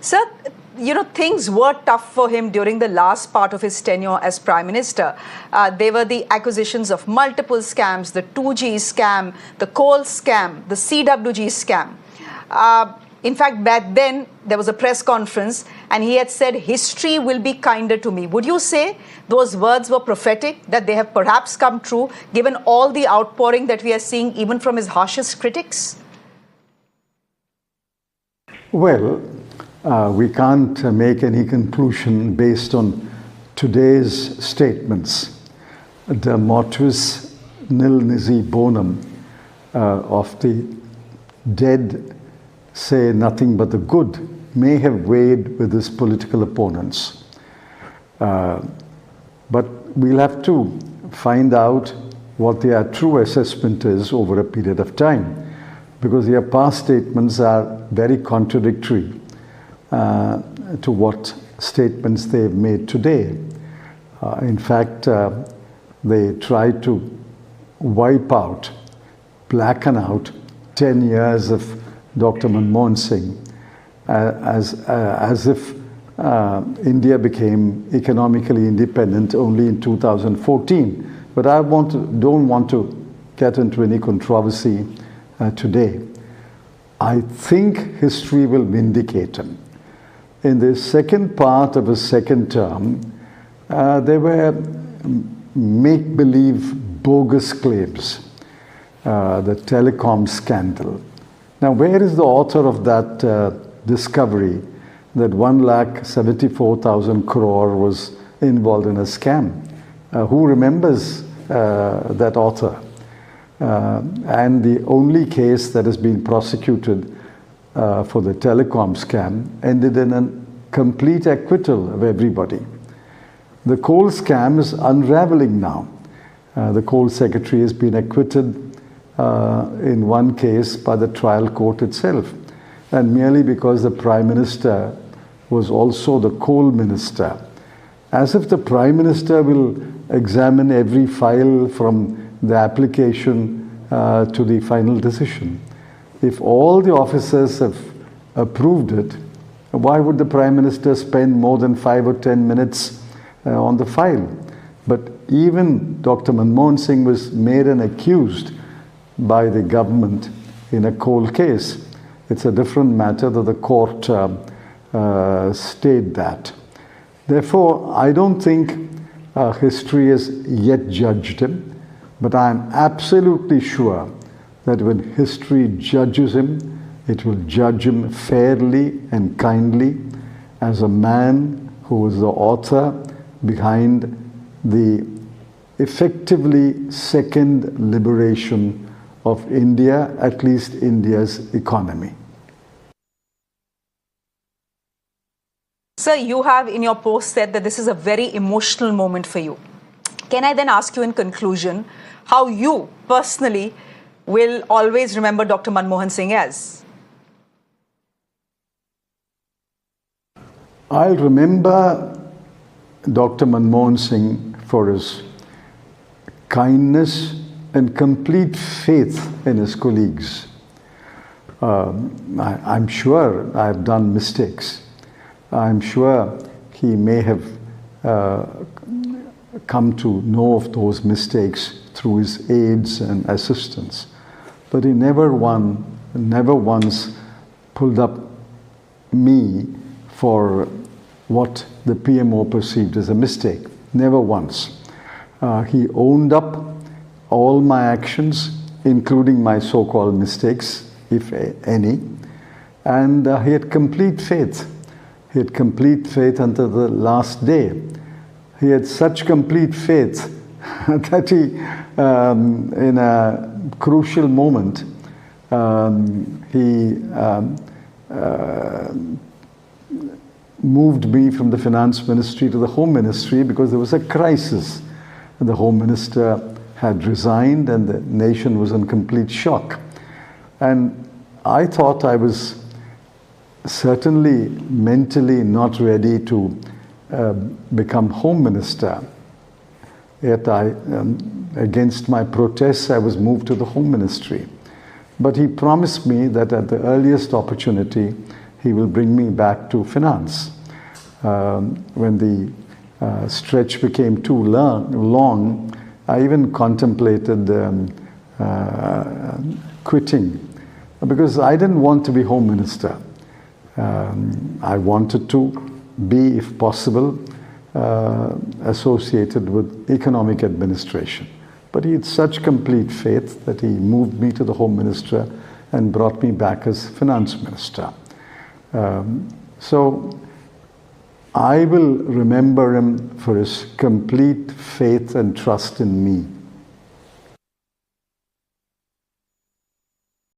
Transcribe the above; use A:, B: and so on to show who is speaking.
A: Sir, things were tough for him during the last part of his tenure as Prime Minister. There were the accusations of multiple scams, the 2G scam, the coal scam, the CWG scam. In fact, back then, there was a press conference and he had said, history will be kinder to me. Would you say those words were prophetic, that they have perhaps come true, given all the outpouring that we are seeing even from his harshest critics?
B: Well, we can't make any conclusion based on today's statements. The mortuis nil nisi bonum of the dead say nothing but the good may have weighed with his political opponents. But we'll have to find out what their true assessment is over a period of time, because their past statements are very contradictory to what statements they've made today. In fact, they try to wipe out, blacken out 10 years of Dr. Manmohan Singh as if India became economically independent only in 2014. But I don't want to get into any controversy today. I think history will vindicate him. In the second part of his second term, there were make-believe bogus claims, the telecom scandal. Now, where is the author of that discovery that 1,74,000 crore was involved in a scam? Who remembers that author? And the only case that has been prosecuted for the telecom scam ended in a complete acquittal of everybody. The coal scam is unraveling now. The coal secretary has been acquitted in one case by the trial court itself, and merely because the Prime Minister was also the coal minister. As if the Prime Minister will examine every file from the application to the final decision. If all the officers have approved it, why would the Prime Minister spend more than 5 or 10 minutes on the file? But even Dr. Manmohan Singh was made an accused by the government in a coal case. It's a different matter that the court stayed that. Therefore, I don't think history has yet judged him, but I'm absolutely sure that when history judges him, it will judge him fairly and kindly as a man who was the author behind the effectively second liberation of India, at least India's economy.
A: Sir, you have in your post said that this is a very emotional moment for you. Can I then ask you in conclusion how you personally will always remember Dr. Manmohan Singh as?
B: I'll remember Dr. Manmohan Singh for his kindness and complete faith in his colleagues. I'm sure I've done mistakes. I'm sure he may have come to know of those mistakes through his aides and assistants. But he never once pulled up me for what the PMO perceived as a mistake. Never once. He owned up all my actions, including my so-called mistakes, if any, and he had complete faith. He had complete faith until the last day. He had such complete faith that he, in a crucial moment, he moved me from the finance ministry to the home ministry because there was a crisis. The home minister had resigned and the nation was in complete shock. And I thought I was certainly mentally not ready to become home minister. Yet against my protests, I was moved to the home ministry. But he promised me that at the earliest opportunity, he will bring me back to finance. When the stretch became too long, I even contemplated quitting because I didn't want to be Home Minister. I wanted to be, if possible, associated with economic administration. But he had such complete faith that he moved me to the Home Minister and brought me back as Finance Minister. So I will remember him for his complete faith and trust in me.